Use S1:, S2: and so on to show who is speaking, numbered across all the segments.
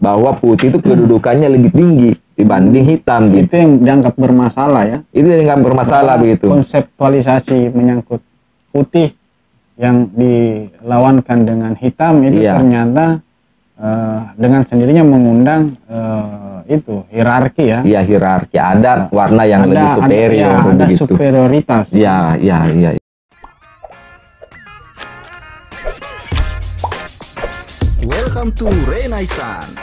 S1: bahwa putih itu kedudukannya lebih tinggi dibanding hitam gitu.
S2: Itu yang dianggap bermasalah ya.
S1: Itu yang nggak bermasalah begitu.
S2: Konseptualisasi menyangkut putih yang dilawankan dengan hitam itu ternyata dengan sendirinya mengundang itu hierarki ya.
S1: Iya, hierarki, ada warna yang lebih superior,
S2: ada superioritas.
S1: Iya. Welcome to Renaissance.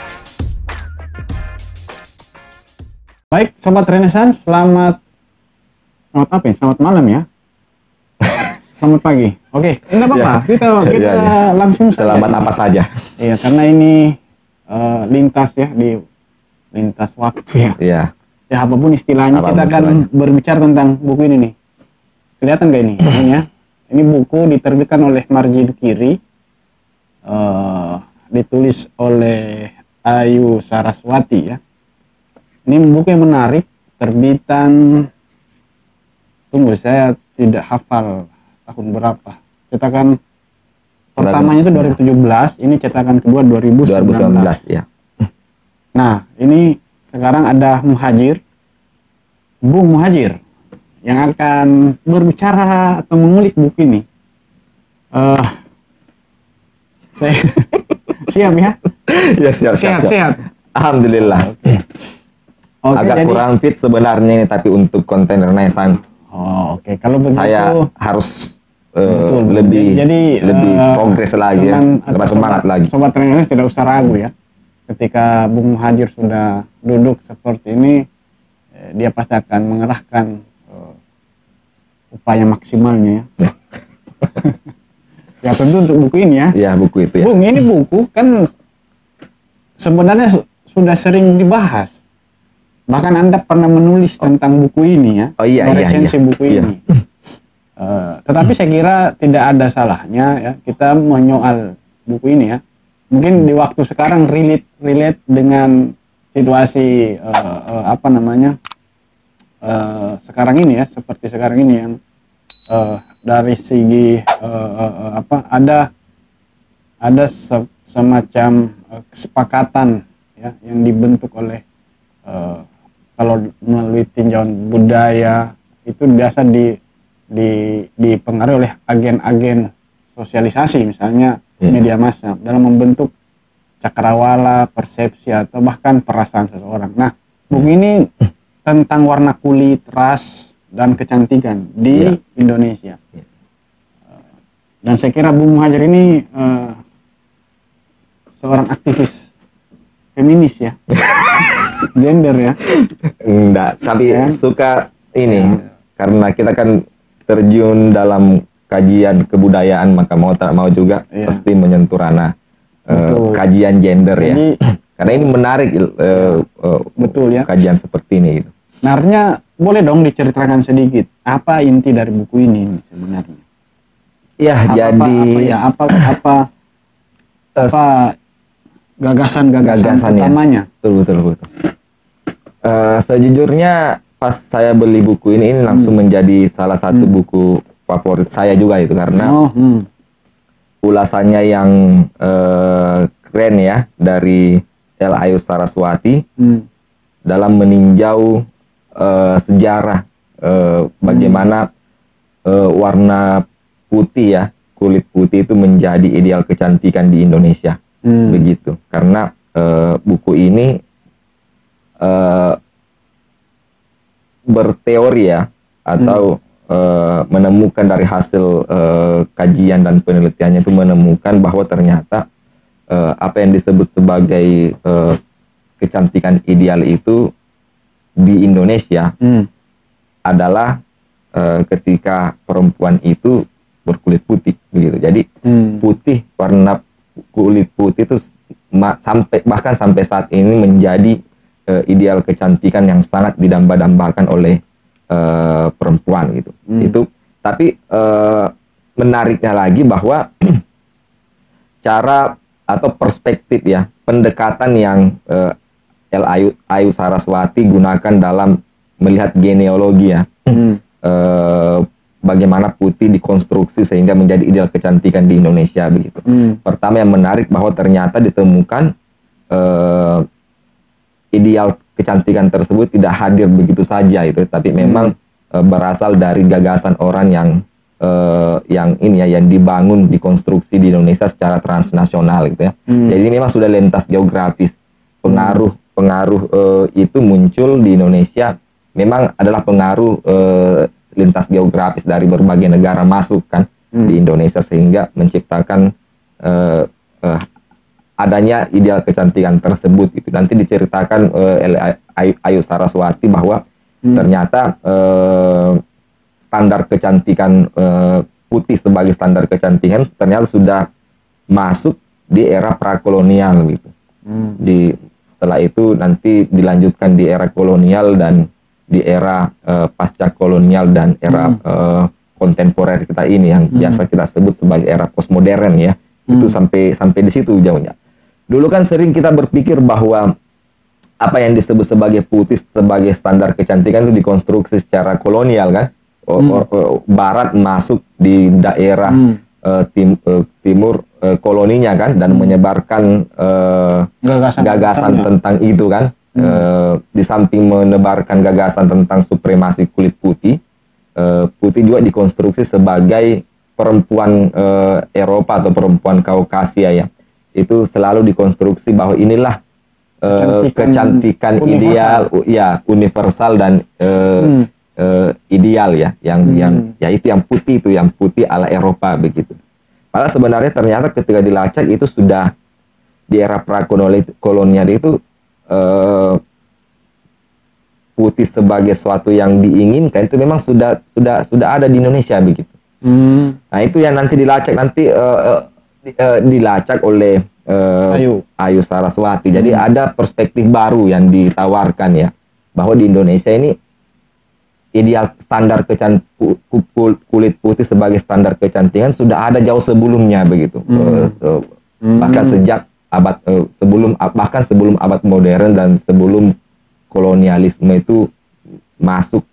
S2: Baik, Sobat Renaissance, selamat apa ya? Selamat malam ya. Selamat pagi. Oke, enggak apa-apa. Kita langsung
S1: selamat apa saja.
S2: Iya, karena ini lintas ya, di lintas waktu ya.
S1: Iya.
S2: Ya apapun istilahnya, kita akan berbicara tentang buku ini nih. Kelihatan gak ini? Ini ya. Ini buku diterbitkan oleh Margin Kiri. Ditulis oleh Ayu Saraswati ya. Ini buku yang menarik, terbitan, tunggu saya tidak hafal tahun berapa. Cetakan pertamanya itu 2017, ini cetakan kedua 2019
S1: ya.
S2: Nah, ini sekarang ada Muhajir, Bung Muhajir, yang akan berbicara atau mengulik buku ini. Saya siap ya?
S1: Ya, siap. Alhamdulillah. Agak kurang fit sebenarnya ini, tapi untuk konten Renaissance.
S2: Oke. Kalau begitu
S1: saya harus lebih progres lagi ya, lebih semangat lagi.
S2: Sobat Renaissance tidak usah ragu ya. Ketika Bung Muhajir sudah duduk seperti ini, dia pasti akan mengerahkan upaya maksimalnya ya. Ya tentu untuk buku ini ya.
S1: Ya, buku itu ya.
S2: Bung, ini buku kan sebenarnya sudah sering dibahas. Bahkan Anda pernah menulis tentang buku ini ya.
S1: Oh iya.
S2: Resensi buku ini. Tetapi saya kira tidak ada salahnya ya kita menyoal buku ini ya. Mungkin di waktu sekarang relate dengan situasi sekarang ini ya, seperti sekarang ini yang dari segi ada semacam kesepakatan ya yang dibentuk oleh kalau melalui tinjauan budaya itu biasa dipengaruhi oleh agen-agen sosialisasi, misalnya media massa dalam membentuk cakrawala, persepsi atau bahkan perasaan seseorang. Nah, buku ini tentang warna kulit, ras dan kecantikan di Indonesia. Dan saya kira Bung Muhajir ini seorang aktivis feminis ya. Gender ya.
S1: Enggak, tapi suka ini karena kita kan terjun dalam kajian kebudayaan, maka mau tak mau juga pasti menyentuh ranah kajian gender. Jadi, ya. Karena ini menarik
S2: betul ya.
S1: Kajian seperti ini gitu.
S2: Nah, artinya boleh dong diceritakan sedikit apa inti dari buku ini sebenarnya?
S1: Ya,
S2: apa gagasan utamanya?
S1: Betul. Sejujurnya pas saya beli buku ini langsung menjadi salah satu buku favorit saya juga itu karena ulasannya yang keren ya dari Ayu Saraswati dalam meninjau sejarah bagaimana warna putih ya, kulit putih itu menjadi ideal kecantikan di Indonesia. Begitu. Karena buku ini berteori ya atau menemukan dari hasil kajian dan penelitiannya itu menemukan bahwa ternyata apa yang disebut sebagai kecantikan ideal itu di Indonesia adalah ketika perempuan itu berkulit putih begitu. Jadi putih, warna kulit putih itu bahkan sampai saat ini menjadi ideal kecantikan yang sangat didamba-dambakan oleh perempuan gitu. Itu tapi menariknya lagi bahwa cara atau perspektif ya, pendekatan yang Ayu Saraswati gunakan dalam melihat genealogi ya. Bagaimana putih dikonstruksi sehingga menjadi ideal kecantikan di Indonesia begitu. Pertama yang menarik bahwa ternyata ditemukan ideal kecantikan tersebut tidak hadir begitu saja itu, tapi memang berasal dari gagasan orang yang ini ya, yang dibangun, dikonstruksi di Indonesia secara transnasional gitu ya. Jadi memang sudah lintas geografis. Pengaruh itu muncul di Indonesia memang adalah pengaruh lintas geografis dari berbagai negara masuk kan di Indonesia, sehingga menciptakan adanya ideal kecantikan tersebut. Itu nanti diceritakan oleh Ayu Saraswati bahwa ternyata standar kecantikan putih sebagai standar kecantikan ternyata sudah masuk di era prakolonial gitu. Setelah itu nanti dilanjutkan di era kolonial dan di era pasca kolonial dan era kontemporer kita ini yang biasa kita sebut sebagai era postmodern ya. Itu sampai di situ jauhnya. Dulu kan sering kita berpikir bahwa apa yang disebut sebagai putih sebagai standar kecantikan itu dikonstruksi secara kolonial kan. Barat masuk di daerah timur koloninya kan, dan menyebarkan gagasan tentang itu kan. Di samping menebarkan gagasan tentang supremasi kulit putih, putih juga dikonstruksi sebagai perempuan Eropa atau perempuan Kaukasia ya. Itu selalu dikonstruksi bahwa inilah kecantikan ideal ya, universal dan ideal ya, yang itu yang putih ala Eropa begitu. Padahal sebenarnya ternyata ketika dilacak itu sudah di era prakolonial itu putih sebagai suatu yang diinginkan itu memang sudah ada di Indonesia begitu. Nah itu yang nanti dilacak dilacak oleh Ayu Saraswati. Jadi ada perspektif baru yang ditawarkan ya, bahwa di Indonesia ini ideal standar kulit putih sebagai standar kecantikan sudah ada jauh sebelumnya begitu. Bahkan sejak sebelum abad modern dan sebelum kolonialisme itu masuk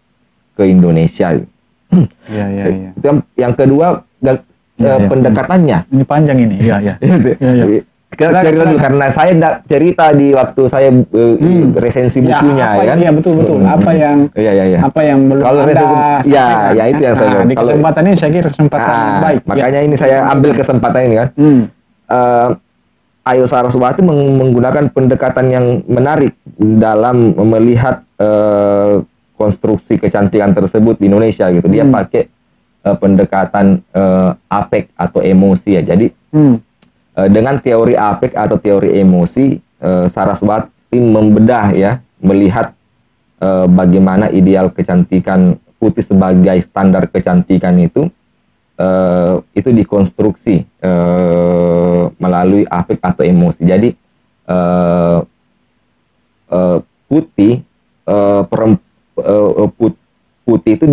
S1: ke Indonesia.
S2: Iya.
S1: Yang kedua pendekatannya.
S2: Ini panjang ini. Iya.
S1: Cerita dulu, karena saya cerita di waktu saya resensi bukunya ya kan.
S2: Iya betul. Apa yang belum
S1: kalau
S2: Anda
S1: ya itu yang saya
S2: di kesempatan ini saya kira kesempatan baik.
S1: Makanya ini saya ambil kesempatan ini kan. Ayu Saraswati menggunakan pendekatan yang menarik dalam melihat konstruksi kecantikan tersebut di Indonesia gitu. Dia pakai pendekatan afek atau emosi ya. Jadi dengan teori afek atau teori emosi, Saraswati membedah ya, melihat bagaimana ideal kecantikan putih sebagai standar kecantikan itu dikonstruksi melalui afek atau emosi. Jadi putih itu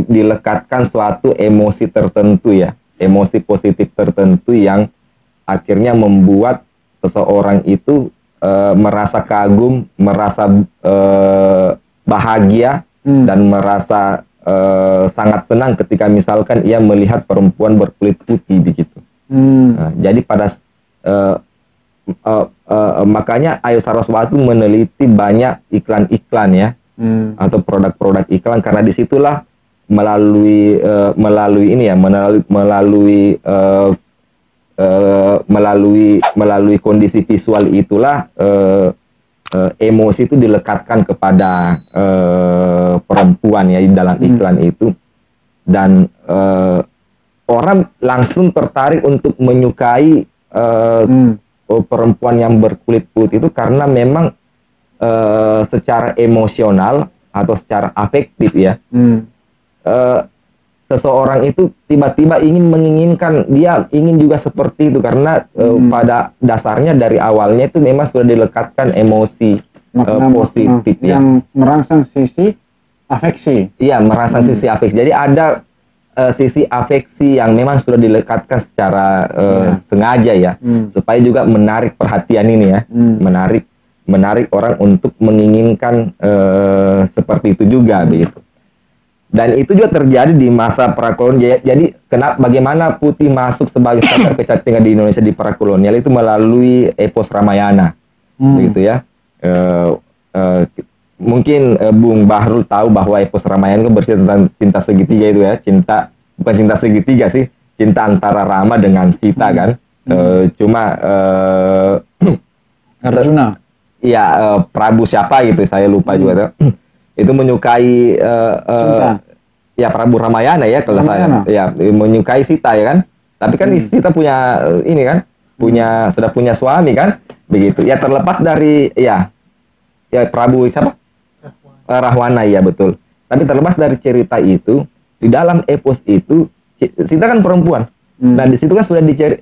S1: dilekatkan suatu emosi tertentu ya, emosi positif tertentu yang akhirnya membuat seseorang itu merasa kagum, merasa bahagia dan merasa sangat senang ketika misalkan ia melihat perempuan berkulit putih begitu. Jadi makanya Ayu Saraswati meneliti banyak iklan-iklan ya, atau produk-produk iklan, karena disitulah melalui kondisi visual itulah emosi itu dilekatkan kepada perempuan ya di dalam iklan itu, dan orang langsung tertarik untuk menyukai perempuan yang berkulit putih itu karena memang secara emosional atau secara afektif ya, seseorang itu tiba-tiba menginginkan, dia ingin juga seperti itu karena pada dasarnya dari awalnya itu memang sudah dilekatkan emosi positif
S2: yang merangsang sisi afeksi.
S1: Iya, merangsang sisi afeksi. Jadi ada sisi afeksi yang memang sudah dilekatkan secara sengaja ya, supaya juga menarik perhatian ini ya, menarik orang untuk menginginkan seperti itu juga begitu. Dan itu juga terjadi di masa prakolonial. Jadi bagaimana putih masuk sebagai standar kecantikan di Indonesia di prakolonial itu melalui epos Ramayana, begitu ya. Mungkin Bung Bahrul tahu bahwa epos Ramayana itu bersih tentang cinta segitiga itu ya, bukan cinta segitiga sih, cinta antara Rama dengan Sita kan. Cuma
S2: Arjuna.
S1: Iya, Prabu siapa gitu, saya lupa juga tuh. Itu menyukai ya Prabu Ramayana ya kalau saya ya menyukai Sita ya kan, tapi kan Sita punya ini kan sudah punya suami kan, begitu ya. Terlepas dari ya Prabu siapa, Rahwana ya betul, tapi terlepas dari cerita itu, di dalam epos itu Sita kan perempuan. Nah di situ kan sudah dicari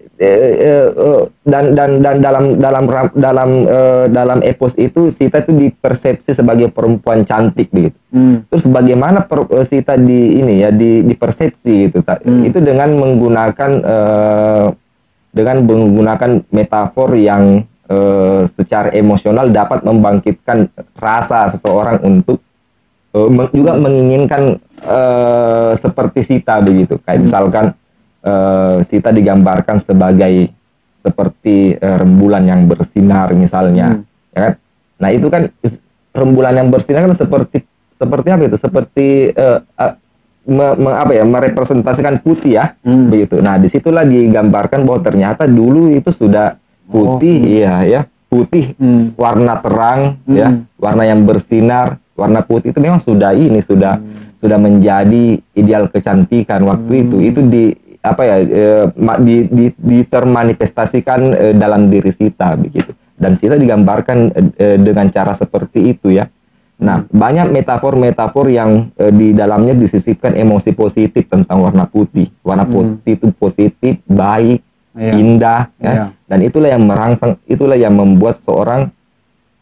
S1: dan dalam epos itu Sita itu dipersepsi sebagai perempuan cantik begitu. Terus bagaimana Sita dipersepsi gitu, itu dengan menggunakan metafor yang secara emosional dapat membangkitkan rasa seseorang untuk juga menginginkan seperti Sita begitu. Kayak misalkan Sita digambarkan sebagai seperti rembulan yang bersinar misalnya, ya kan? Nah itu kan rembulan yang bersinar kan seperti apa itu? Seperti merepresentasikan putih ya, begitu. Nah disitulah digambarkan bahwa ternyata dulu itu sudah putih, putih, warna terang, ya, warna yang bersinar, warna putih itu memang sudah menjadi ideal kecantikan waktu itu. Itu ditermanifestasikan dalam diri Sita begitu, dan Sita digambarkan dengan cara seperti itu ya. Nah banyak metafor-metafor yang di dalamnya disisipkan emosi positif tentang warna putih. Warna putih itu positif, baik, indah ya. Dan itulah yang merangsang, itulah yang membuat seorang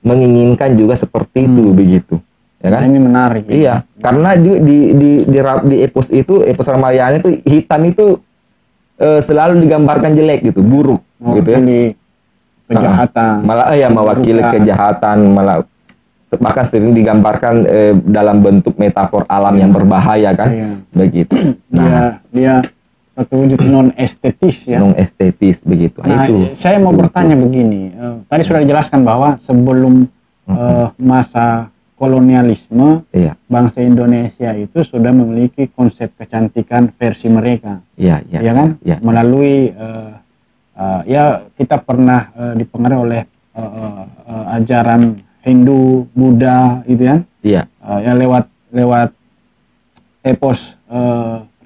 S1: menginginkan juga seperti itu begitu. Ya kan?
S2: Ini menarik.
S1: Iya, karena di epos itu, epos Ramayana itu hitam itu selalu digambarkan jelek gitu, buruk gitu ya.
S2: Kejahatan.
S1: Malah mewakili kejahatan, malah bahkan sering digambarkan dalam bentuk metafor alam yang berbahaya kan, begitu. Nah,
S2: dia satu wujud non estetis ya.
S1: Non estetis begitu.
S2: Nah, itu. Saya mau bertanya begini. Tadi sudah dijelaskan bahwa sebelum masa kolonialisme, bangsa Indonesia itu sudah memiliki konsep kecantikan versi mereka, ya kan? Melalui kita pernah dipengaruhi oleh ajaran Hindu, Buddha, gitu kan? Ya lewat epos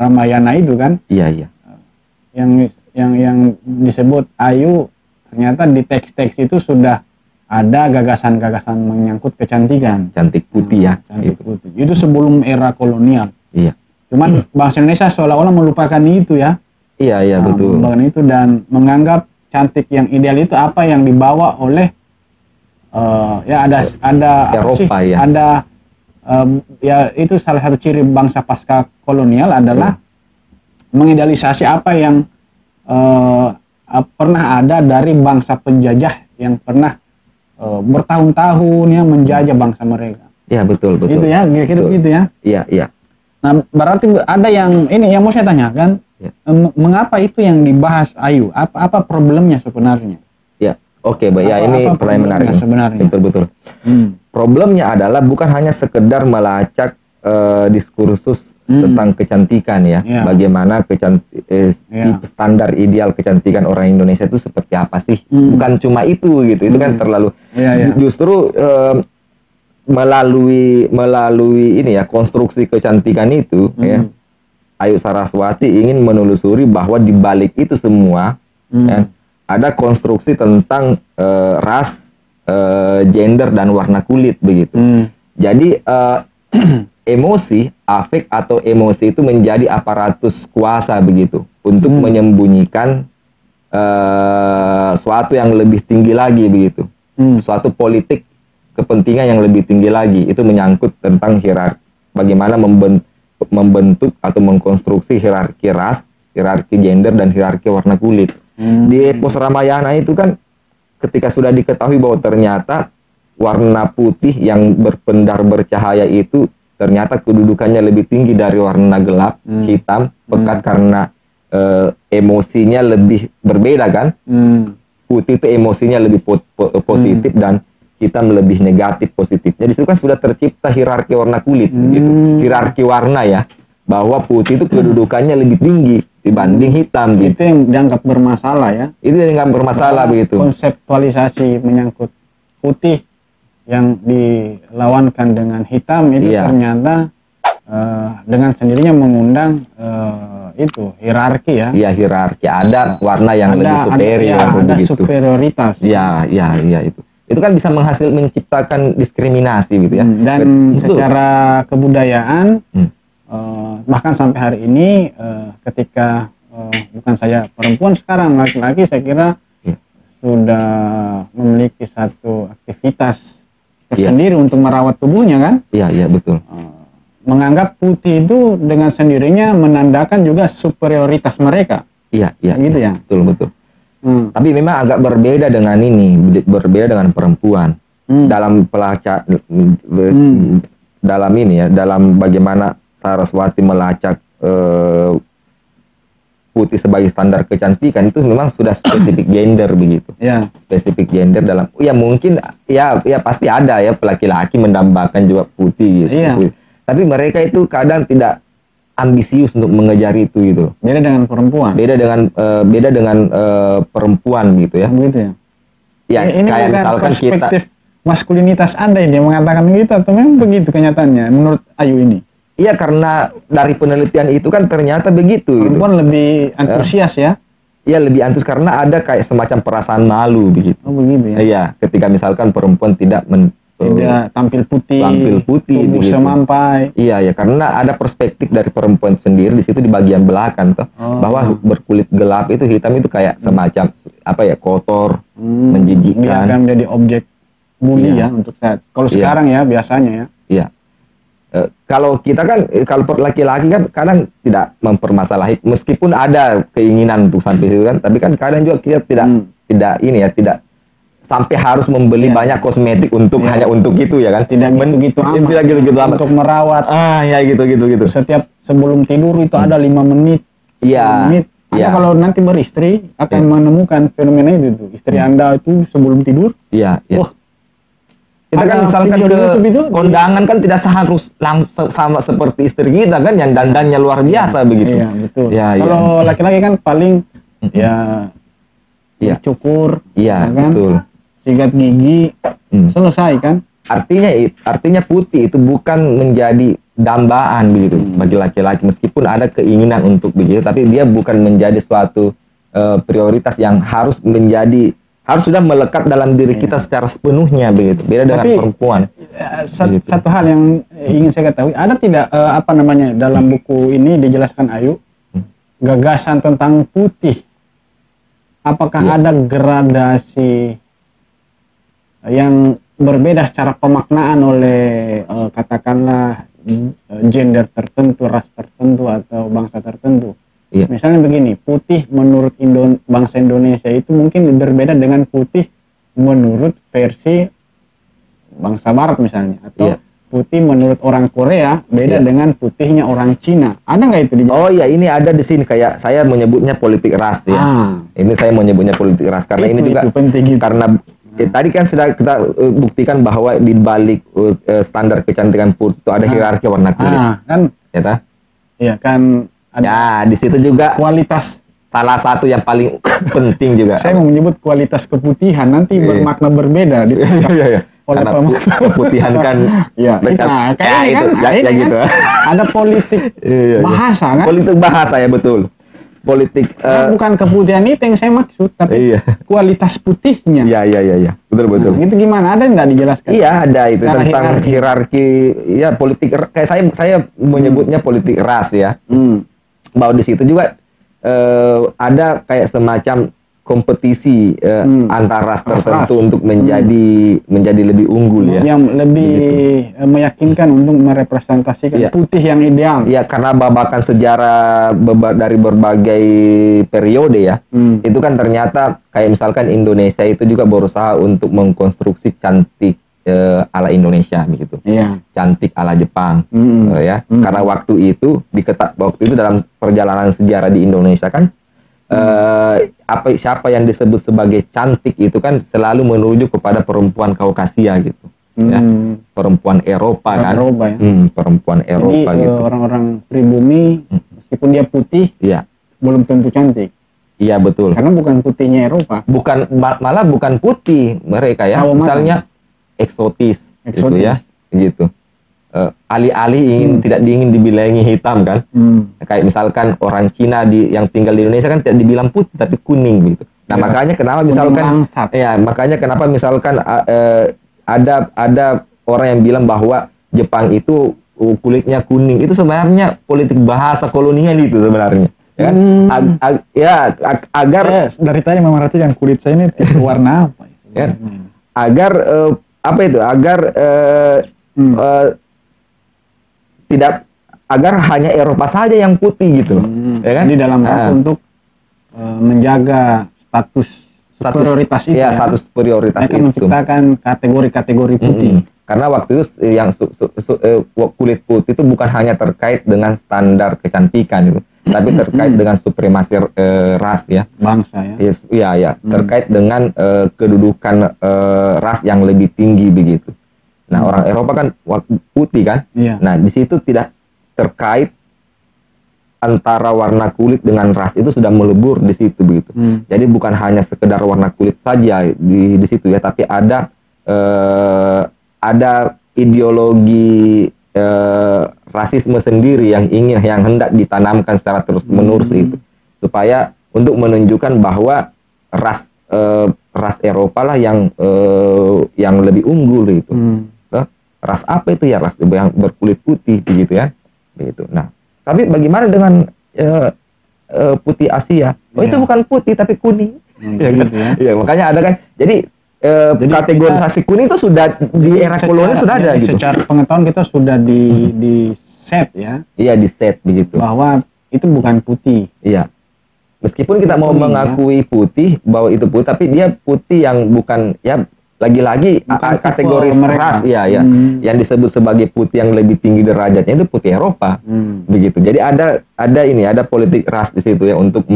S2: Ramayana itu kan? Yang disebut Ayu, ternyata di teks-teks itu sudah ada gagasan-gagasan menyangkut kecantikan,
S1: cantik putih ya,
S2: cantik putih. Itu sebelum era kolonial.
S1: Iya.
S2: Cuman bangsa Indonesia seolah-olah melupakan itu ya.
S1: Iya betul.
S2: Melupakan itu dan menganggap cantik yang ideal itu apa yang dibawa oleh ada
S1: Eropa ya.
S2: Ada itu salah satu ciri bangsa pasca kolonial adalah mengidealisasi apa yang pernah ada dari bangsa penjajah yang pernah bertahun-tahun ya menjajah bangsa mereka.
S1: Iya betul.
S2: Itu ya, kira-kira begitu ya.
S1: Iya.
S2: Nah berarti ada yang ini yang mau saya tanyakan, mengapa itu yang dibahas Ayu? Apa problemnya sebenarnya?
S1: Ya, oke, ya ini pertanyaan menarik
S2: sebenarnya.
S1: Betul. Problemnya adalah bukan hanya sekedar melacak diskursus tentang kecantikan ya. Bagaimana standar ideal kecantikan orang Indonesia itu seperti apa sih? Bukan cuma itu gitu. Itu kan terlalu justru melalui ini ya, konstruksi kecantikan itu ya. Ayu Saraswati ingin menelusuri bahwa di balik itu semua ya, ada konstruksi tentang ras, gender dan warna kulit begitu. Jadi emosi, afek atau emosi itu menjadi aparatus kuasa begitu untuk menyembunyikan suatu yang lebih tinggi lagi begitu, suatu politik kepentingan yang lebih tinggi lagi. Itu menyangkut tentang hierarki, bagaimana membentuk atau mengkonstruksi hierarki ras, hierarki gender dan hierarki warna kulit. Di epos Ramayana itu kan ketika sudah diketahui bahwa ternyata warna putih yang berpendar bercahaya itu ternyata kedudukannya lebih tinggi dari warna gelap, hitam, pekat karena emosinya lebih berbeda kan. Putih itu emosinya lebih positif dan hitam lebih negatif positifnya. Di situ kan sudah tercipta hierarki warna kulit gitu. Hierarki warna ya, bahwa putih itu kedudukannya lebih tinggi dibanding hitam gitu.
S2: Itu yang dianggap bermasalah ya.
S1: Itu yang dianggap bermasalah begitu.
S2: Konseptualisasi menyangkut putih yang dilawankan dengan hitam itu ternyata dengan sendirinya mengundang itu hierarki ya.
S1: Iya, hierarki. Ada warna yang lebih superior.
S2: Ada superioritas.
S1: Iya itu. Itu kan bisa menciptakan diskriminasi gitu ya.
S2: Dan secara kebudayaan bahkan sampai hari ini ketika bukan saya perempuan, sekarang laki-laki saya kira sudah memiliki satu aktivitas tersendiri untuk merawat tubuhnya kan.
S1: Iya betul.
S2: Menganggap putih itu dengan sendirinya menandakan juga superioritas mereka.
S1: Iya
S2: gitu ya.
S1: Betul. Tapi memang agak berbeda dengan berbeda dengan perempuan dalam pelacak dalam ini ya, dalam bagaimana Saraswati melacak putih sebagai standar kecantikan itu memang sudah spesifik gender begitu. Spesifik gender dalam mungkin ya pasti ada ya laki-laki mendambakan juga putih gitu. Tapi mereka itu kadang tidak ambisius untuk mengejar itu gitu.
S2: Beda dengan perempuan.
S1: Beda dengan perempuan gitu ya.
S2: Begitu ya.
S1: Ya
S2: ini
S1: kayak
S2: bukan
S1: misalkan
S2: perspektif maskulinitas Anda ini yang mengatakan gitu, atau memang begitu kenyataannya menurut Ayu ini?
S1: Iya, karena dari penelitian itu kan ternyata begitu.
S2: Perempuan gitu. Lebih antusias ya?
S1: Iya, lebih antusias karena ada kayak semacam perasaan malu begitu.
S2: Oh begitu ya?
S1: Iya, ketika misalkan perempuan tidak
S2: tampil putih, tubuh
S1: begitu.
S2: semampai.
S1: Iya, karena ada perspektif dari perempuan sendiri di situ di bagian belakang toh, bahwa berkulit gelap itu hitam itu kayak semacam kotor, menjijikkan.
S2: Dia akan menjadi objek bully ya untuk saat. Kalau sekarang ya biasanya ya.
S1: Iya. Kalau kita kan, kalau laki-laki kan kadang tidak mempermasalahi, meskipun ada keinginan untuk sampai situ kan, tapi kan kadang juga kita tidak sampai harus membeli banyak kosmetik untuk hanya untuk itu ya kan.
S2: Tidak gitu-gitu amat.
S1: Tidak gitu-gitu amat.
S2: Untuk merawat.
S1: Gitu.
S2: Setiap sebelum tidur itu ada 5 menit. 10 menit. Anda kalau nanti beristri akan menemukan fenomena itu tuh. Istri Anda itu sebelum tidur.
S1: Iya.
S2: Wah.
S1: Kita kan misalkan ke kondangan kan tidak seharus langsung sama seperti istri kita kan yang dandannya luar biasa begitu.
S2: Iya, betul. Kalau laki-laki kan paling cukur, kan?
S1: Betul.
S2: Sikat gigi, selesai kan?
S1: Artinya putih itu bukan menjadi dambaan begitu bagi laki-laki, meskipun ada keinginan untuk begitu, tapi dia bukan menjadi suatu prioritas yang harus sudah melekat dalam diri kita secara sepenuhnya begitu. Beda dengan perempuan.
S2: Satu hal yang ingin saya ketahui, ada tidak dalam buku ini dijelaskan Ayu gagasan tentang putih? Apakah ada gradasi yang berbeda secara pemaknaan oleh katakanlah gender tertentu, ras tertentu atau bangsa tertentu? Misalnya begini, putih menurut bangsa Indonesia itu mungkin berbeda dengan putih menurut versi bangsa Barat misalnya, atau putih menurut orang Korea beda dengan putihnya orang Cina. Ada nggak itu di?
S1: Oh iya, ini ada di sini, kayak saya menyebutnya politik ras ya. Ini saya menyebutnya politik ras karena ini juga
S2: penting gitu.
S1: Karena tadi kan sudah kita buktikan bahwa di balik standar kecantikan putih itu ada hierarki warna kulit.
S2: Kan? Iya kan.
S1: Ada di situ juga
S2: kualitas,
S1: salah satu yang paling penting juga.
S2: Saya mau menyebut kualitas keputihan, nanti bermakna berbeda.
S1: Karena keputihan kan
S2: kayak gitu. Ada politik bahasa kan?
S1: Politik bahasa ya, betul. Politik
S2: bukan keputihan itu yang saya maksud, tapi kualitas putihnya.
S1: Iya. Betul.
S2: Itu gimana? Ada nggak dijelaskan?
S1: Iya, ada itu tentang hierarki. Ya, politik kayak saya menyebutnya politik ras ya. Bahwa di situ juga ada kayak semacam kompetisi antar ras tertentu untuk menjadi lebih unggul ya.
S2: Yang lebih meyakinkan untuk merepresentasikan putih yang ideal.
S1: Ya, karena babakan sejarah dari berbagai periode ya. Itu kan ternyata kayak misalkan Indonesia itu juga berusaha untuk mengkonstruksi ala Indonesia begitu.
S2: Iya.
S1: Cantik ala Jepang, ya. Karena waktu itu dalam perjalanan sejarah di Indonesia kan siapa yang disebut sebagai cantik itu kan selalu menuju kepada perempuan Kaukasia gitu. Ya, perempuan Eropa kan,
S2: ya?
S1: Perempuan Eropa.
S2: Jadi
S1: gitu.
S2: orang-orang pribumi meskipun dia putih,
S1: iya, belum
S2: tentu cantik.
S1: Iya betul.
S2: Karena bukan putihnya Eropa.
S1: Malah bukan putih mereka ya. Misalnya eksotis, gitu ya, gitu. Alih-alih tidak ingin dibilangi hitam kan. Kayak misalkan orang Cina yang tinggal di Indonesia kan tidak dibilang putih tapi kuning gitu. Nah, makanya kenapa misalkan ada orang yang bilang bahwa Jepang itu kulitnya kuning, itu sebenarnya politik bahasa kolonial itu sebenarnya. Ya, agar
S2: dari tadi memerhatikan kulit saya ini tipe warna apa?
S1: Ya, agar agar hanya Eropa saja yang putih gitu, ya kan?
S2: Jadi dalam rangka untuk menjaga status prioritas itu,
S1: status prioritas
S2: itu menciptakan kategori-kategori putih.
S1: Karena waktu itu yang kulit putih itu bukan hanya terkait dengan standar kecantikan itu, tapi terkait dengan supremasi ras ya,
S2: bangsa ya.
S1: Iya, terkait dengan kedudukan ras yang lebih tinggi begitu. Nah, orang Eropa kan putih kan. Nah, di situ tidak terkait antara warna kulit dengan ras, itu sudah melebur di situ begitu. Jadi bukan hanya sekedar warna kulit saja di situ ya, tapi ada ideologi rasisme sendiri yang hendak ditanamkan secara terus menerus itu, supaya untuk menunjukkan bahwa ras Eropa lah yang lebih unggul itu. Ras apa itu ya? Ras yang berkulit putih begitu ya, begitu. Nah, tapi bagaimana dengan putih Asia? Itu bukan putih tapi kuning. Ya, makanya ada kan. Jadi kategorisasi kuning itu sudah di era kolonial sudah ada gitu.
S2: Secara pengetahuan kita sudah di set ya.
S1: Iya, di set begitu.
S2: Bahwa itu bukan putih.
S1: Iya. Meskipun kita mau mengakui putih bahwa itu putih, tapi dia putih yang bukan ya, lagi-lagi kategori ras ya, yang disebut sebagai putih yang lebih tinggi derajatnya itu putih Eropa, begitu. Jadi ada politik ras di situ ya, untuk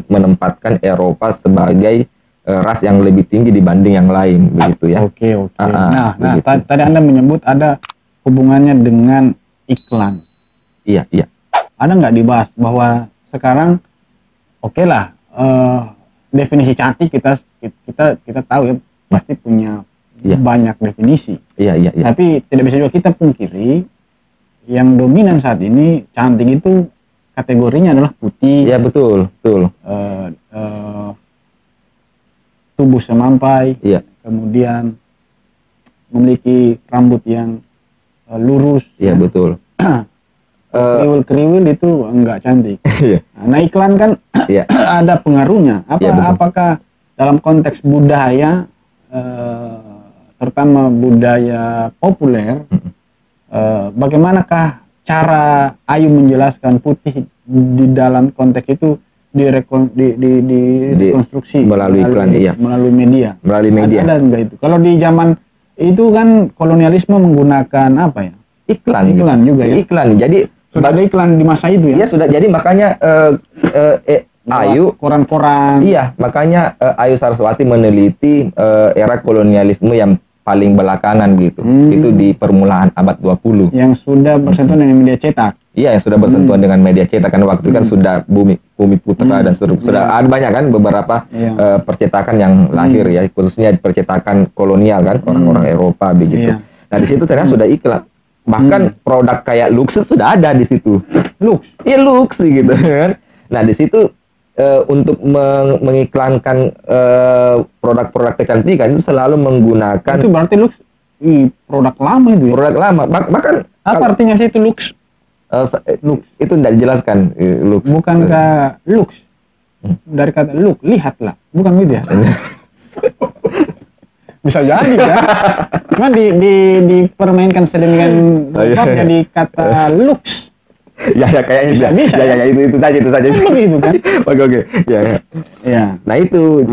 S1: menempatkan Eropa sebagai ras yang lebih tinggi dibanding yang lain, begitu ya.
S2: Oke. Nah, tadi Anda menyebut ada hubungannya dengan iklan.
S1: Iya.
S2: Ada nggak dibahas bahwa sekarang definisi cantik kita tahu ya, pasti punya banyak definisi.
S1: Iya.
S2: Tapi tidak bisa juga kita pungkiri yang dominan saat ini cantik itu kategorinya adalah putih.
S1: Iya, betul.
S2: Tubuh semampai.
S1: Iya.
S2: Kemudian memiliki rambut yang lurus.
S1: Iya, betul.
S2: Kriwil-kriwil itu enggak cantik. Nah, iklan kan ada pengaruhnya. Apakah dalam konteks budaya, terutama budaya populer, bagaimanakah cara Ayu menjelaskan putih di dalam konteks itu direkonstruksi
S1: melalui iklan,
S2: melalui media. Ada enggak itu? Kalau di zaman itu kan kolonialisme menggunakan apa ya? Iklan juga ya.
S1: Iklan. Jadi
S2: sudah ada iklan di masa itu ya?
S1: Iya, sudah. Jadi makanya Ayu
S2: koran-koran.
S1: Iya, makanya Ayu Saraswati meneliti era kolonialisme yang paling belakangan gitu. Itu di permulaan abad 20.
S2: Yang sudah bersentuhan dengan media cetak.
S1: Iya, yang sudah bersentuhan dengan media cetak, kan waktu itu kan sudah Bumi Putra dan sudah ada banyak kan beberapa percetakan yang lahir ya, khususnya percetakan kolonial kan, orang-orang Eropa begitu. Nah, di situ ternyata sudah iklan. Bahkan produk kayak Lux sudah ada di situ. Lux gitu kan. Nah, di situ untuk mengiklankan produk-produk kecantikan itu selalu menggunakan.
S2: Itu berarti Lux produk lama itu ya?
S1: Produk lama. Bahkan
S2: apa artinya sih itu Lux?
S1: Lux itu tidak dijelaskan. Lux.
S2: Bukankah Lux dari kata look, lihatlah, bukan gitu ya? Bisa jadi kan? Cuma dipermainkan sedemikian rupa jadi kata lux.
S1: Ya kayaknya bisa. Ya itu saja.
S2: Begitu kan?
S1: Oke. Ya. Nah itu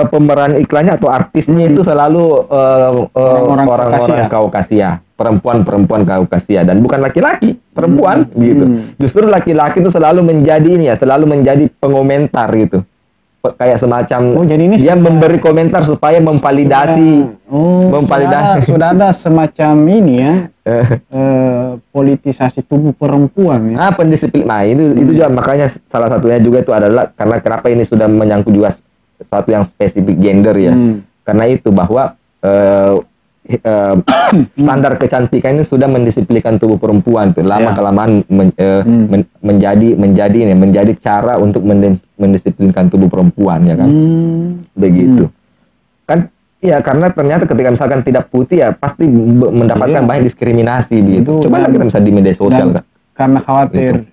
S1: pemeran iklannya atau artisnya itu selalu orang-orang Kaukasia, perempuan-perempuan Kaukasia, dan bukan laki-laki, perempuan gitu. Justru laki-laki itu selalu menjadi ini ya, selalu menjadi pengomentar gitu. Kayak semacam
S2: jadi ini
S1: dia memberi komentar supaya memvalidasi,
S2: sudah ada semacam ini ya, politisasi tubuh perempuan ya.
S1: Pendisiplin. Nah, itu juga makanya salah satunya juga itu adalah karena kenapa ini sudah menyangkut juga sesuatu yang spesifik gender ya. Karena itu bahwa standar kecantikan ini sudah mendisiplinkan tubuh perempuan tuh lama-kelamaan menjadi cara untuk mendisiplinkan tubuh perempuan ya kan. Begitu. Kan ya karena ternyata ketika misalkan tidak putih ya pasti mendapatkan banyak diskriminasi begitu. Coba kita bisa di media sosial kan.
S2: Karena khawatir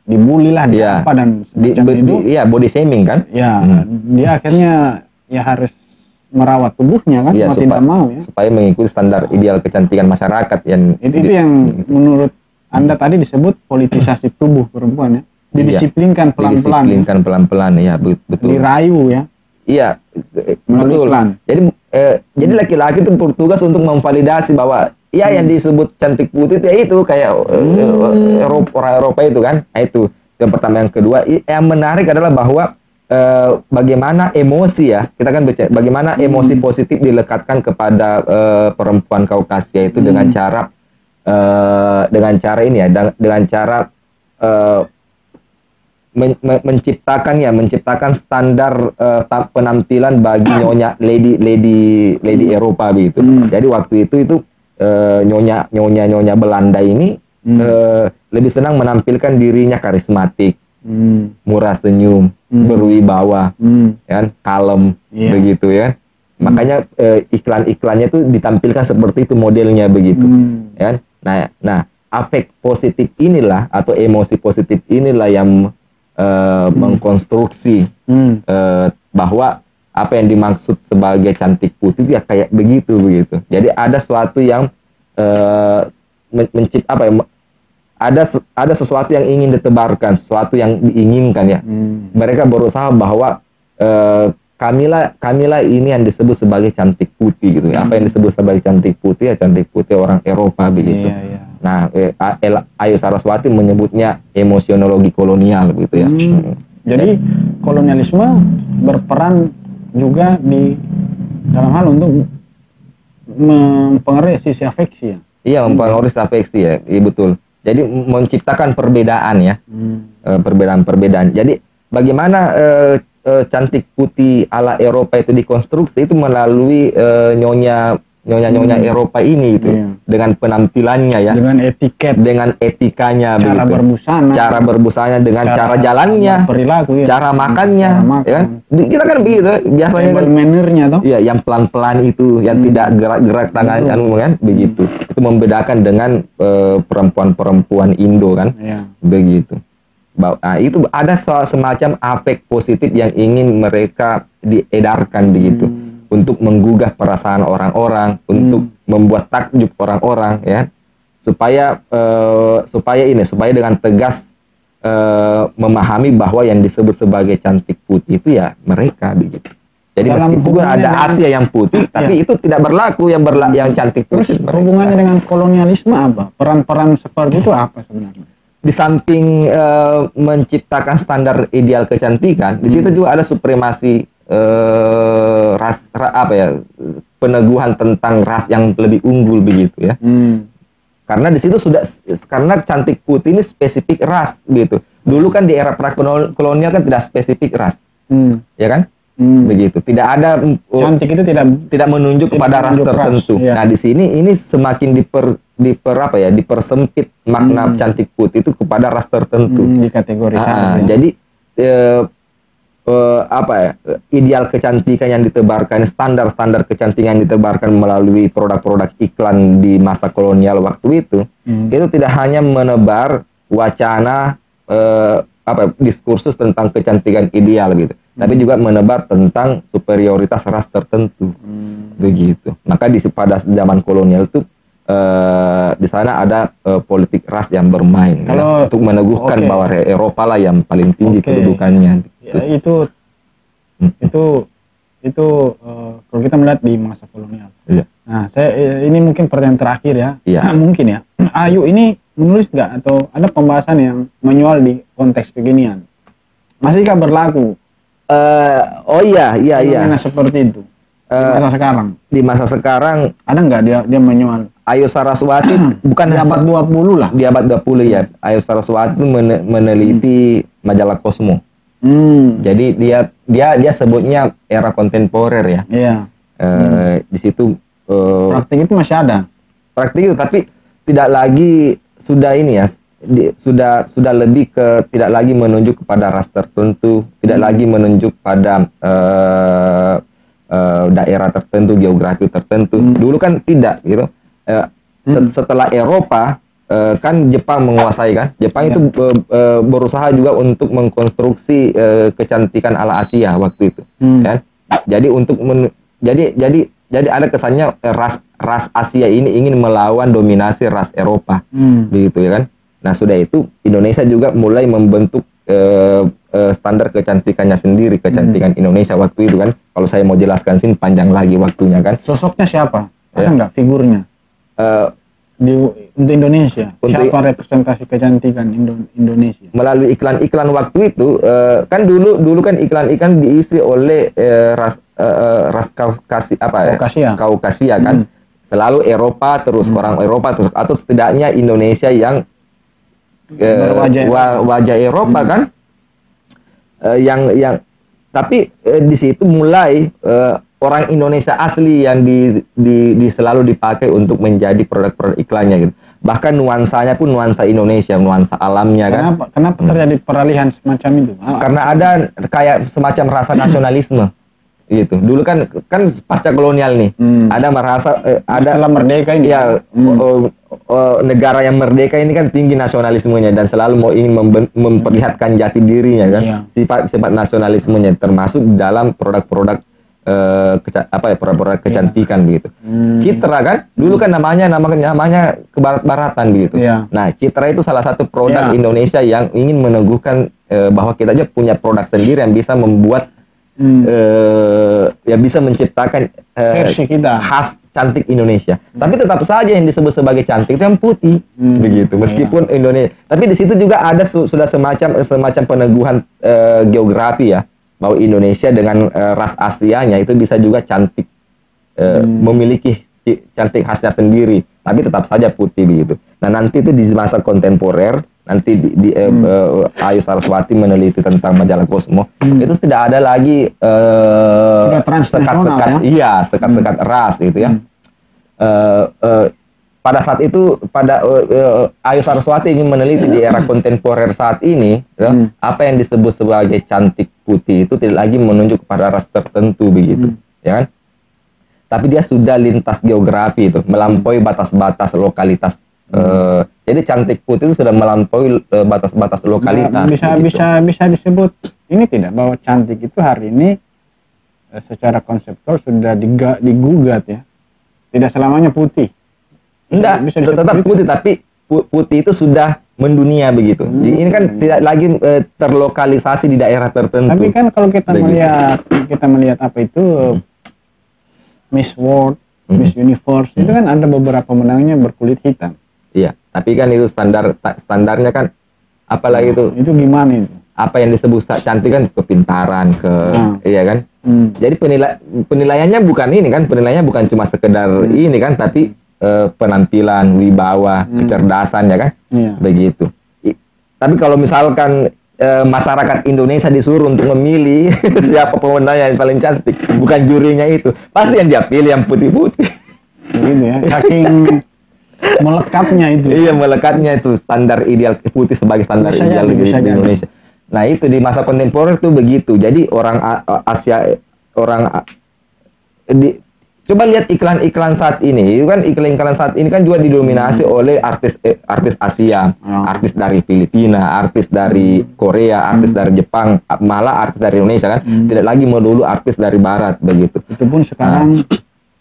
S2: dibully lah apa dan semacam itu.
S1: Iya, body shaming kan.
S2: Ya, dia akhirnya ya harus merawat tubuhnya kan, mau tidak mau ya.
S1: Supaya mengikuti standar ideal kecantikan masyarakat yang
S2: itu yang menurut Anda tadi disebut politisasi tubuh perempuan ya. Didisiplinkan pelan-pelan.
S1: Didisiplinkan pelan-pelan ya, betul.
S2: Dirayu ya.
S1: Iya,
S2: betul.
S1: Jadi laki-laki itu bertugas untuk memvalidasi bahwa yang disebut cantik putih ya itu kayak orang Eropa itu kan. Nah, itu yang pertama. Yang kedua, yang menarik adalah bahwa bagaimana emosi ya, kita kan bagaimana emosi positif dilekatkan kepada perempuan Kaukasia itu dengan cara menciptakan standar penampilan bagi nyonya lady Eropa begitu. Jadi waktu itu nyonya Belanda ini lebih senang menampilkan dirinya karismatik, murah senyum, berwibawa, kan, kalem, begitu ya. Makanya iklan-iklannya itu ditampilkan seperti itu modelnya begitu, ya. Nah, afek positif inilah atau emosi positif inilah yang mengkonstruksi bahwa apa yang dimaksud sebagai cantik putih ya kayak begitu. Jadi ada suatu yang ada sesuatu yang ingin ditebarkan, sesuatu yang diinginkan ya. Mereka berusaha bahwa kamilah ini yang disebut sebagai cantik putih gitu. Apa yang disebut sebagai cantik putih ya cantik putih orang Eropa begitu. Nah, Ayu Saraswati menyebutnya emosionologi kolonial begitu ya.
S2: Jadi kolonialisme berperan juga di dalam hal untuk mempengaruhi sisi afeksi ya.
S1: Iya, mempengaruhi sisi afeksi ya. Iya, betul. Jadi menciptakan perbedaan ya. Perbedaan-perbedaan. Jadi bagaimana cantik putih ala Eropa itu dikonstruksi itu melalui nyonya Eropa ini gitu. Dengan penampilannya ya. Dengan etikanya cara berbusana dengan cara jalannya,
S2: perilaku
S1: cara makannya, ya kan? Kita kan begitu biasanya kan
S2: mannernya toh.
S1: Iya, yang pelan-pelan itu, yang tidak gerak-gerak tangannya kan begitu. Itu membedakan dengan perempuan-perempuan Indo kan. Begitu. Nah, itu ada semacam afek positif yang ingin mereka diedarkan begitu. Untuk menggugah perasaan orang-orang, untuk membuat takjub orang-orang, ya, supaya dengan tegas memahami bahwa yang disebut sebagai cantik putih itu ya mereka begitu. Jadi meskipun ada Asia yang putih, tapi itu tidak berlaku yang cantik putih.
S2: Terus hubungannya dengan kolonialisme apa? Peran-peran seperti itu apa sebenarnya?
S1: Di samping menciptakan standar ideal kecantikan, di situ juga ada supremasi peneguhan tentang ras yang lebih unggul begitu ya. Karena di situ karena cantik putih ini spesifik ras gitu. Dulu kan di era prakolonial kan tidak spesifik ras, ya kan? Begitu. Tidak ada
S2: cantik itu
S1: tidak menunjuk kepada ras tertentu. Nah, di sini ini semakin dipersempit makna cantik putih itu kepada ras tertentu.
S2: Dikategorisasi.
S1: Jadi ideal kecantikan yang ditebarkan, standar-standar kecantikan yang ditebarkan melalui produk-produk iklan di masa kolonial waktu itu tidak hanya menebar wacana diskursus tentang kecantikan ideal gitu, tapi juga menebar tentang superioritas ras tertentu begitu. Maka pada zaman kolonial itu di sana ada politik ras yang bermain untuk meneguhkan bahwa Eropa lah yang paling tinggi kedudukannya.
S2: Ya, itu Itu kalau kita melihat di masa kolonial.
S1: Iya.
S2: Nah, ini mungkin pertanyaan terakhir ya.
S1: Iya.
S2: Mungkin ya. Ayu ini menulis nggak atau ada pembahasan yang menyoal di konteks kekinian? Masihkah berlaku?
S1: Oh iya.
S2: Fenomena seperti itu di masa sekarang.
S1: Di masa sekarang
S2: Ada nggak dia menyoal?
S1: Ayu Saraswati bukan
S2: Di abad 20 lah.
S1: Di abad 20 ya. Ayu Saraswati meneliti majalah Cosmo. Jadi dia sebutnya era kontemporer ya.
S2: Iya.
S1: Di situ
S2: praktik itu masih ada.
S1: Praktik itu, tapi tidak lagi sudah ini ya. Sudah lebih ke tidak lagi menunjuk kepada ras tertentu, tidak lagi menunjuk pada daerah tertentu, geografi tertentu. Dulu kan tidak gitu. Setelah Eropa kan Jepang menguasai kan. Jepang itu berusaha juga untuk mengkonstruksi kecantikan ala Asia waktu itu, kan. Jadi jadi ada kesannya ras Asia ini ingin melawan dominasi ras Eropa, begitu ya kan. Nah sudah itu Indonesia juga mulai membentuk standar kecantikannya sendiri, kecantikan Indonesia waktu itu kan. Kalau saya mau jelaskan sini panjang lagi waktunya kan.
S2: Sosoknya siapa? Ada nggak figurnya? Untuk Indonesia, siapa representasi kecantikan Indonesia? Melalui
S1: iklan-iklan waktu itu, kan dulu kan iklan-iklan diisi oleh ras Kaukasia kan, selalu Eropa terus orang Eropa terus, atau setidaknya Indonesia yang wajah Eropa kan, yang tapi di situ mulai orang Indonesia asli yang selalu dipakai untuk menjadi produk-produk iklannya gitu. Bahkan nuansanya pun nuansa Indonesia, nuansa alamnya kan.
S2: Kenapa terjadi peralihan semacam itu?
S1: Karena ada kayak semacam rasa nasionalisme gitu. Dulu kan pasca kolonial nih, ada merasa ada
S2: setelah merdeka ini.
S1: Ya, negara yang merdeka ini kan tinggi nasionalismenya dan selalu ingin memperlihatkan jati dirinya kan. Sifat nasionalismenya termasuk dalam produk-produk produk kecantikan gitu. Citra kan dulu kan namanya ke barat-baratan gitu. Nah, Citra itu salah satu produk Indonesia yang ingin meneguhkan bahwa kita aja punya produk sendiri yang bisa membuat yang bisa menciptakan
S2: versi kita
S1: khas cantik Indonesia. Tapi tetap saja yang disebut sebagai cantik itu yang putih begitu. Meskipun Indonesia, tapi di situ juga ada sudah semacam peneguhan geografi ya, bahwa Indonesia dengan ras Asianya itu bisa juga cantik, memiliki cantik khasnya sendiri, tapi tetap saja putih begitu. Nah nanti itu di masa kontemporer, nanti Ayu Saraswati meneliti tentang majalah Cosmo, itu tidak ada lagi sekat-sekat ras gitu ya. Pada saat itu Ayu Saraswati ingin meneliti di era kontemporer saat ini, apa yang disebut sebagai cantik putih itu tidak lagi menunjuk kepada ras tertentu begitu, ya kan? Tapi dia sudah lintas geografi itu, melampaui batas-batas lokalitas. Jadi cantik putih itu sudah melampaui batas-batas lokalitas.
S2: Bisa disebut ini tidak, bahwa cantik itu hari ini secara konseptual sudah digugat ya, tidak selamanya putih.
S1: Enggak, tetap putih, tapi putih itu sudah mendunia begitu. Ini kan tidak lagi terlokalisasi di daerah tertentu.
S2: Tapi kan kalau kita melihat apa itu Miss World, Miss Universe, itu kan ada beberapa menangnya berkulit hitam.
S1: Iya, tapi kan itu standarnya kan apalagi itu.
S2: Itu gimana itu?
S1: Apa yang disebut cantik kan kepintaran, iya kan? Jadi penilaiannya bukan ini kan, penilaiannya bukan cuma sekedar ini kan, tapi penampilan, wibawa, kecerdasan ya kan, begitu. Tapi kalau misalkan masyarakat Indonesia disuruh untuk memilih siapa pemenang yang paling cantik, bukan jurinya itu, pasti yang dia pilih yang putih-putih.
S2: Gitu ya, saking melekatnya itu.
S1: Iya, melekatnya itu standar ideal putih sebagai standar ideal di Indonesia. Nah itu di masa kontemporer tuh begitu. Jadi orang Asia, coba lihat iklan-iklan saat ini, itu kan iklan-iklan saat ini kan juga didominasi oleh artis Asia, artis dari Filipina, artis dari Korea, artis dari Jepang, malah artis dari Indonesia kan, tidak lagi melulu artis dari Barat begitu.
S2: Itu pun sekarang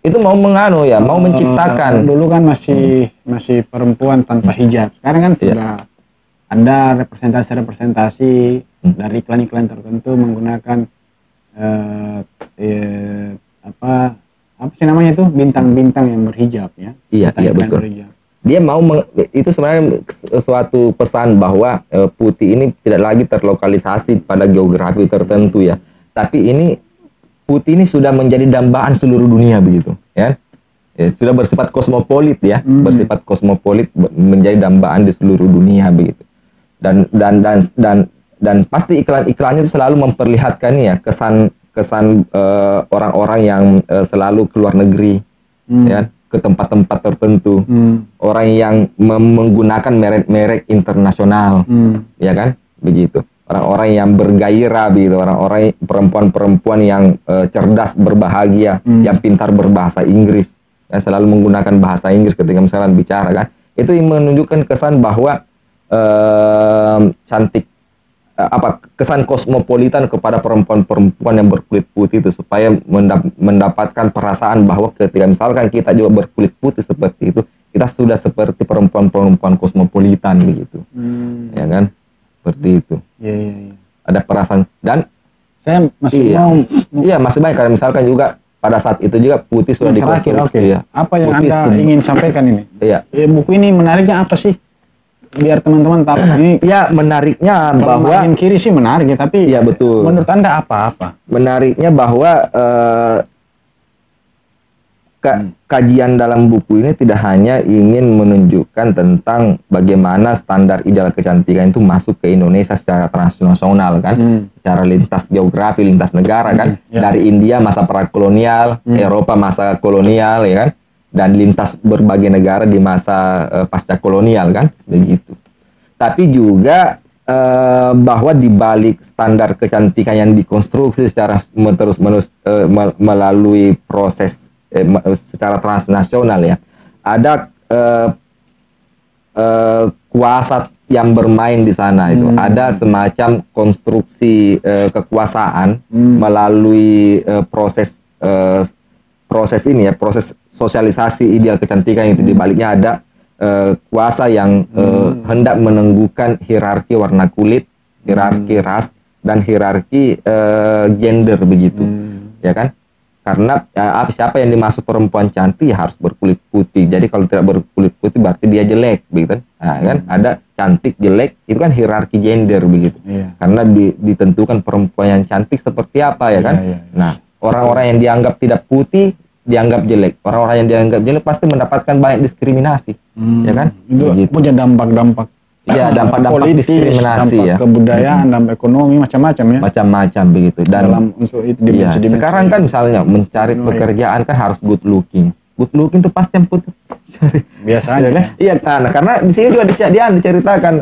S1: itu mau mau menciptakan.
S2: Dulu kan masih perempuan tanpa hijab, sekarang kan sudah ada representasi dari iklan-iklan tertentu menggunakan apa sih namanya itu, bintang-bintang yang berhijab ya.
S1: Iya, iya betul. Berhijab. Dia mau itu sebenarnya suatu pesan bahwa putih ini tidak lagi terlokalisasi pada geografi tertentu ya, tapi ini putih ini sudah menjadi dambaan seluruh dunia begitu ya. Sudah bersifat kosmopolit ya, bersifat kosmopolit, menjadi dambaan di seluruh dunia begitu. Dan pasti iklan-iklannya itu selalu memperlihatkan ya kesan orang-orang yang selalu keluar negeri ya, ke tempat-tempat tertentu, orang yang menggunakan merek-merek internasional, ya kan, begitu. Orang-orang yang bergairah, begitu. Orang-orang perempuan-perempuan yang cerdas, berbahagia, yang pintar berbahasa Inggris, yang selalu menggunakan bahasa Inggris ketika misalnya bicara kan. Itu menunjukkan kesan bahwa cantik, kesan kosmopolitan kepada perempuan-perempuan yang berkulit putih itu, supaya mendapatkan perasaan bahwa ketika misalkan kita juga berkulit putih seperti itu, kita sudah seperti perempuan-perempuan kosmopolitan begitu, ya kan, seperti itu.
S2: Iya.
S1: Ada perasaan, dan
S2: saya masih
S1: masih banyak. Karena misalkan juga pada saat itu juga putih sudah dikonstruksi ya.
S2: Apa yang
S1: putih
S2: Anda ingin sampaikan ini?
S1: Iya.
S2: Buku ini menariknya apa sih? Biar teman-teman tahu ini.
S1: Ya, menariknya bahwa
S2: makin kiri sih menarik ya, tapi
S1: ya betul.
S2: Menurut Anda apa-apa?
S1: Menariknya bahwa kajian dalam buku ini tidak hanya ingin menunjukkan tentang bagaimana standar ideal kecantikan itu masuk ke Indonesia secara transnasional kan, secara lintas geografi, lintas negara kan, dari India masa prakolonial, Eropa masa kolonial ya kan, dan lintas berbagai negara di masa pasca kolonial kan, begitu. Tapi juga bahwa di balik standar kecantikan yang dikonstruksi secara terus-menerus melalui proses secara transnasional ya, ada kuasa yang bermain di sana itu. Ada semacam konstruksi kekuasaan melalui proses ini ya, proses sosialisasi ideal kecantikan itu. Di baliknya ada kuasa yang hendak menenggukan hierarki warna kulit, hierarki ras, dan hierarki gender begitu, ya kan? Karena siapa yang dimaksud perempuan cantik ya harus berkulit putih. Jadi kalau tidak berkulit putih berarti dia jelek, begitu kan? Nah, kan ada cantik, jelek, itu kan hierarki gender begitu. Karena ditentukan perempuan yang cantik seperti apa ya kan? Nah, orang-orang yang dianggap tidak putih dianggap jelek. Orang-orang yang dianggap jelek pasti mendapatkan banyak diskriminasi, ya kan?
S2: Itu punya dampak-dampak.
S1: Iya, dampak-dampak
S2: politis,
S1: diskriminasi
S2: dampak
S1: ya.
S2: Kebudayaan, dampak ekonomi, macam-macam ya.
S1: Macam-macam begitu. Dan
S2: dalam unsur itu
S1: sekarang kan misalnya mencari pekerjaan kan harus good looking. Good looking itu pasti yang putih.
S2: Biasanya
S1: kan? Iya, karena di sini juga dia diceritakan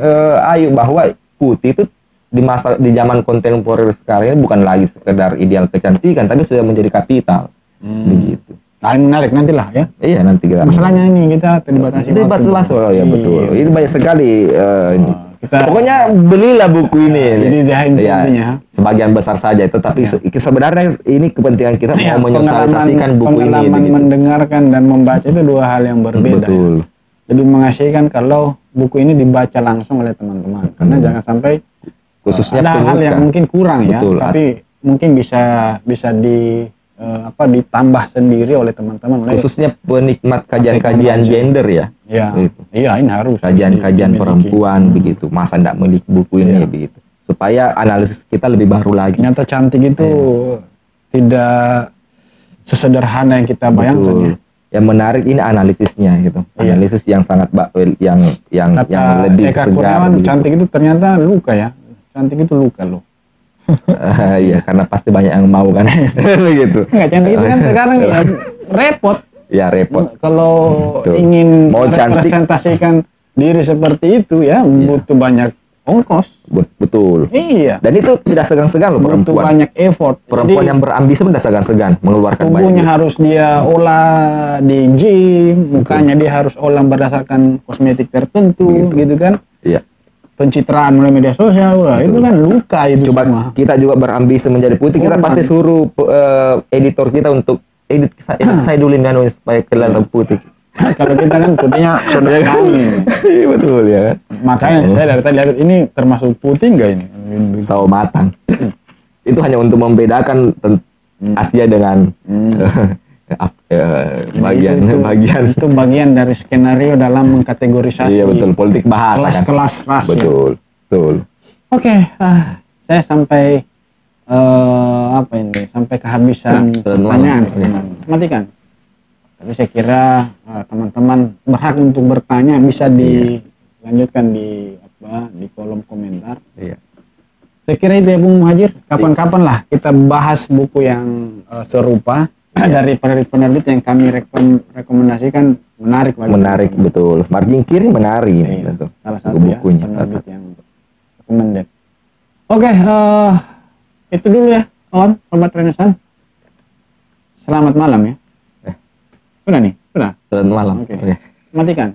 S1: Ayu bahwa putih itu di zaman kontemporer sekarang ini bukan lagi sekedar ideal kecantikan, tapi sudah menjadi kapital. Begitu.
S2: Nah, yang menarik nantilah ya.
S1: Iya, nanti kita.
S2: Masalahnya ini kita terdibatasi.
S1: Ya betul. Ini banyak sekali. Pokoknya belilah buku ini.
S2: Intinya.
S1: Sebagian besar saja, tetapi sebenarnya ini kepentingan kita mau menyosialisasikan buku ini.
S2: Pengalaman mendengarkan dan membaca itu dua hal yang berbeda.
S1: Betul.
S2: Lebih mengasihkan kalau buku ini dibaca langsung oleh teman-teman. Karena jangan sampai
S1: khususnya
S2: ada hal yang mungkin kurang ya,
S1: betul.
S2: Tapi mungkin bisa ditambah sendiri oleh teman-teman,
S1: khususnya penikmat kajian-kajian gender ya.
S2: Iya, ini harus
S1: kajian-kajian perempuan begitu. Masa enggak memiliki buku ini begitu. Supaya analisis kita lebih baru lagi.
S2: Ternyata cantik itu tidak sesederhana yang kita bayangkan ya.
S1: Yang menarik ini analisisnya gitu. Analisis yang sangat yang lebih segar.
S2: Cantik itu ternyata luka ya. Cantik itu luka loh.
S1: Iya, karena pasti banyak yang mau kan. Begitu.
S2: Enggak, cantik itu kan sekarang ya repot.
S1: Ya repot.
S2: Kalau ingin merepresentasikan diri seperti itu ya butuh banyak ongkos.
S1: Betul.
S2: Iya.
S1: Dan itu tidak segan-segan loh perempuan.
S2: Butuh banyak effort.
S1: Perempuan yang berambisi tidak segan-segan mengeluarkan banyak.
S2: Tubuhnya harus dia olah di gym, mukanya dia harus olah berdasarkan kosmetik tertentu, gitu kan?
S1: Iya.
S2: Pencitraan melalui media sosial, itu kan luka itu.
S1: Coba semua. Kita juga berambisi menjadi putih, kita pasti suruh editor kita untuk edit saya dulu kan supaya kelihatan putih.
S2: Kalau kita kan putihnya saudara kami.
S1: Iya betul ya.
S2: Makanya saya dari tadi lihat ini termasuk putih enggak ini?
S1: Sawo matang. itu hanya untuk membedakan Asia dengan bagian
S2: itu bagian dari skenario dalam mengkategorisasi.
S1: Iya betul, politik bahasa
S2: kelas-kelas ras.
S1: Betul, betul.
S2: Oke, saya sampai apa ini? Sampai kehabisan pertanyaan sebenarnya. Matikan. Tapi saya kira teman-teman berhak untuk bertanya, bisa dilanjutkan di kolom komentar.
S1: Iya.
S2: Saya kira itu ya Bung Muhajir. Kapan-kapan lah kita bahas buku yang serupa. Dari penerbit-penerbit yang kami rekomendasikan menarik.
S1: Menarik betul. Margin kiri menarik. Betul.
S2: Salah satu
S1: bukunya.
S2: Penerbit yang recommended. Oke, itu dulu ya kawan Sobat Renaissance. Selamat malam ya. Udah nih, udah.
S1: Selamat malam.
S2: Oke. Matikan.